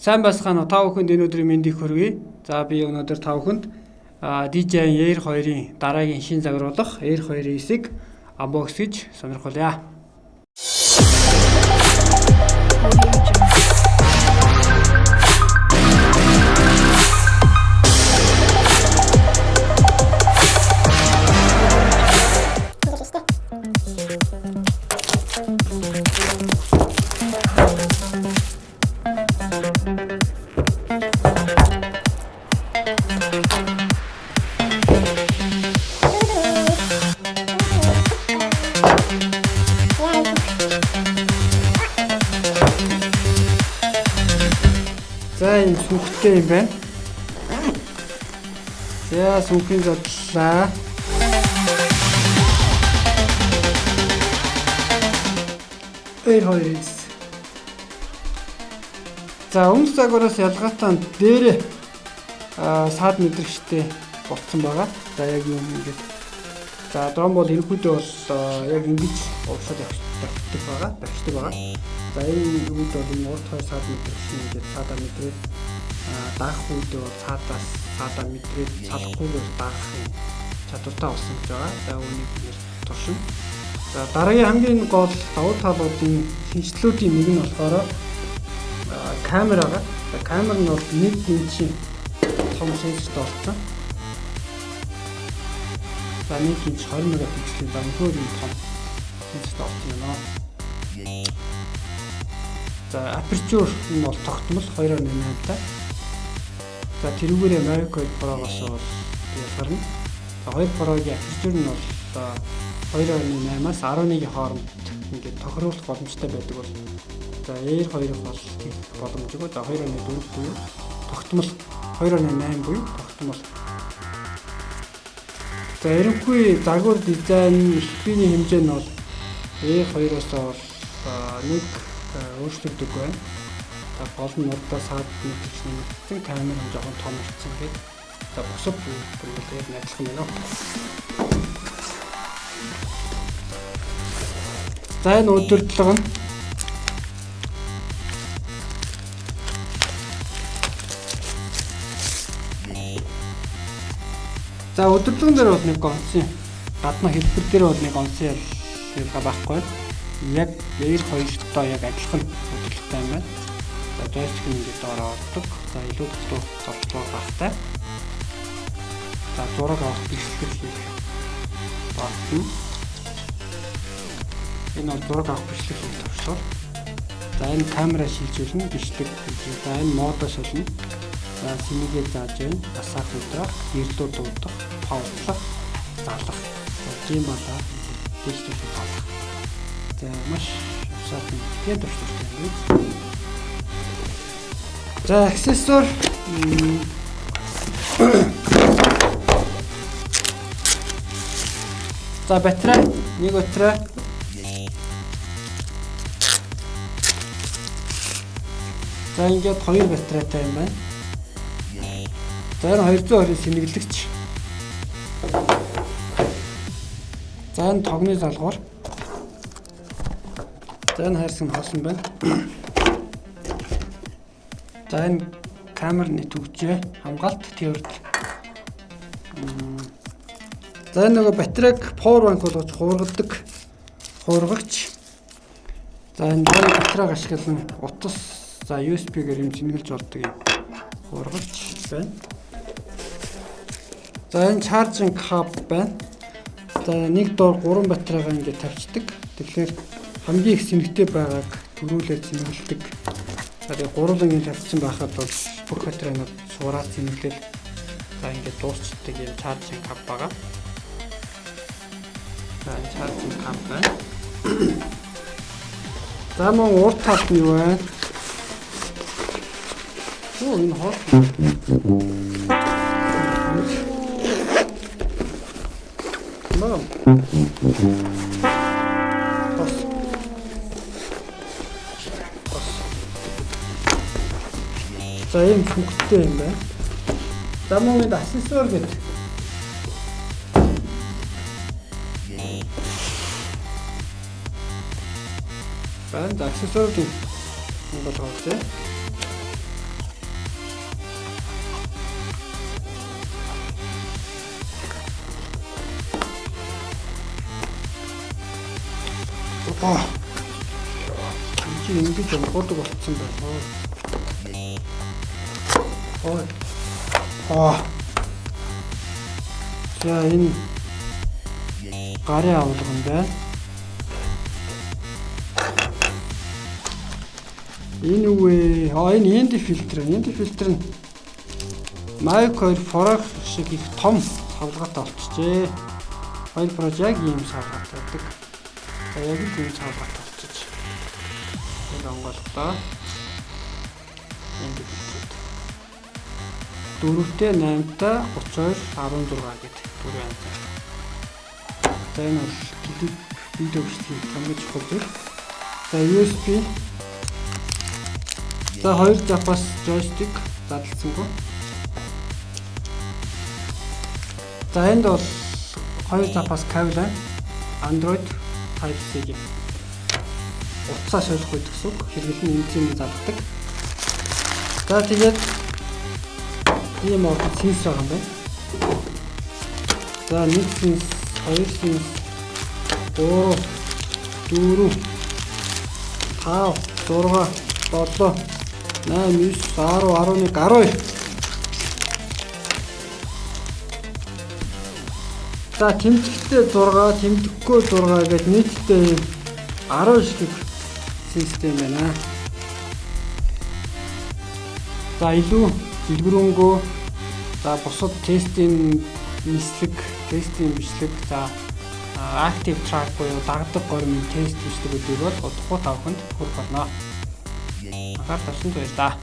Сайн байцгаана уу? Та бүхэнд энэ өдрийн мэндийг хүргэе. За би өнөөдөр та бүхэнд DJI Air 2-ын дараагийн шин загварлах Air 2-9-ийг unbox гэж сонирхолъя. За энэ сүнхтэй юм байна. За сүнхийн задлаа. Air 2-9. За өмнөх загвараас ялгаатай дээр саад мэдрэгчтэй болцсон байгаа. За яг юм ингээд. За дрон бол энэхүүдээ бол яг ингэж уушаад тавьдаг байгаа. За энэ үед бол энэ урт хой саад мэдрэгч ингээд цаадаа мэдрээд даах үед бол цаадаа мэдрээд салахгүйгээр даах чадвартай болсон гэж байгаа. За үүнийг туршин. За дараагийн хамгийн гол давуу талуудын шинжлэлүүдийн нэг нь болохоор камерагаа. За камер нь бол 1 инчийн том сенсортой болсон. За 1 инч 20 мегапикселийн дамжуур юм том сенсортой болсон юм аа. За aperture нь бол тогтмол 2.8 та. За тэрүүгээрээ Mavic 2 Pro-гоос бол ялгарна. За 2 Pro-гийн aperture нь бол 2.8-аас 11-ийн хооронд ингээд тохируулах боломжтой байдаг бол за Air 2-ыг бол хийх боломжгүй. За 2.4 буюу тогтмол 2.8 буюу тогтмол. За ерөнхий загвар дизайн спиний хэмжээ нь бол Air 2-оос бол нэг өөрчлөгдөг байна. За гол нь урдаа саад мэдрэгч нэмэгдсэн, камер нь жоохон том болсон гэдэг. За бусад бүрэлдэхүүн яг адилхан байна. За энэ удирдлага нь за удирдлагын дээр бол нэг онцын гадна хэлбэр дээр бол нэг онцын ялгаа байхгүй. Яг Air 2-той яг адилхан удирдлагатай юм байна. За joystick нь ингээд доороо ордог. За илүү дутуу зовлоо багтай. За зураг авах бэлтгэл хийх багтна. Энэ бол зураг авах бэлтгэл хийх төвшөл. За энэ камера шилжүүлнэ, бичлэг. За энэ модо шилжүүлнэ. За синийгээ зааж байна. Асаах өдрөх, ирлүү дуудах, паузлах, залах. Тийм болоо дижитал залах. За маш сайхан тийм төвшөлтэй юм. За аксессуар за батарей нэг батарей. За ингээд 2 батарейтай юм байна. За 220 сэнэглэгч. За энэ тогны залгуур. За энэ хайрсан хоолсон байна. За энэ камерны төвчөө хамгаалт тээвэрлэл. За энэ нөгөө батарейг power bank болгож хуургач. За энэ батарейг ашиглан утас за USB-гээр юм зингэлж болдог юм хуургач байна. За энэ charging hub байна. За нэг доор 3 батарейгаа ингээд тавьчихдаг. Тэгэхээр хамгийн их сэнэгтэй байгааг төрүүлээд сэнэглэдэг. За тэгээ гурван ингэ тавьчихсан байхад бол бүх батарейнууд суугаад сэнэглэл. За ингээд дуусчдаг юм charging hub байгаа. За charging hub байна. За мөн урт талд нь юу вэ? Оо энэ хот. Мам. За ийм хөнгөтэй юм байна. За мөн энэ аксессуар гэдэг. Банд аксессуарын болгоомжтой. Чи ингэж өнгөдөг болцсон байна. За энэ гарын авалган байна. Энэ юу вэ? Энэ ND фильтр. ND фильтр нь Mavic 2 Pro шиг их том савлгаатай болчихжээ. 2 Pro яг ийм савлгаатай байдаг. За яг л ийм савлгаатай болчихж. Энэ онголгоо. ND фильтр. 4-тэй 8-тай 32 16 гэдэг дүр байна. За энэ бол видео бичлэгийн хамгийн чухал зүйл. За USB. За 2 запас joystick задлцсангүй. За энд бол 2 запас кабель байна. Android Type-C гэх утсаа солих үед гэсэн үг. Хэрэглэн энэзийн залгадаг. За тэгээд ийм орхон сенс байгаа юм байна. За 1 сенс, 2 сенс, 3, 4, 5, 6, 7, 8, 9, 10, 11, 12. За тэмдэгтээ 6, тэмдэггүй 6 гэдэг нийтдээ 10 шиг систем байна. За илүү дэлгэрэнгүй за бусад тестийн бичлэг, за active track буюу дагдаг гормын тест бичлэг үүдийг бол удахгүй тавханд хүрэх болно. Анхаарал тавьсан баярлалаа.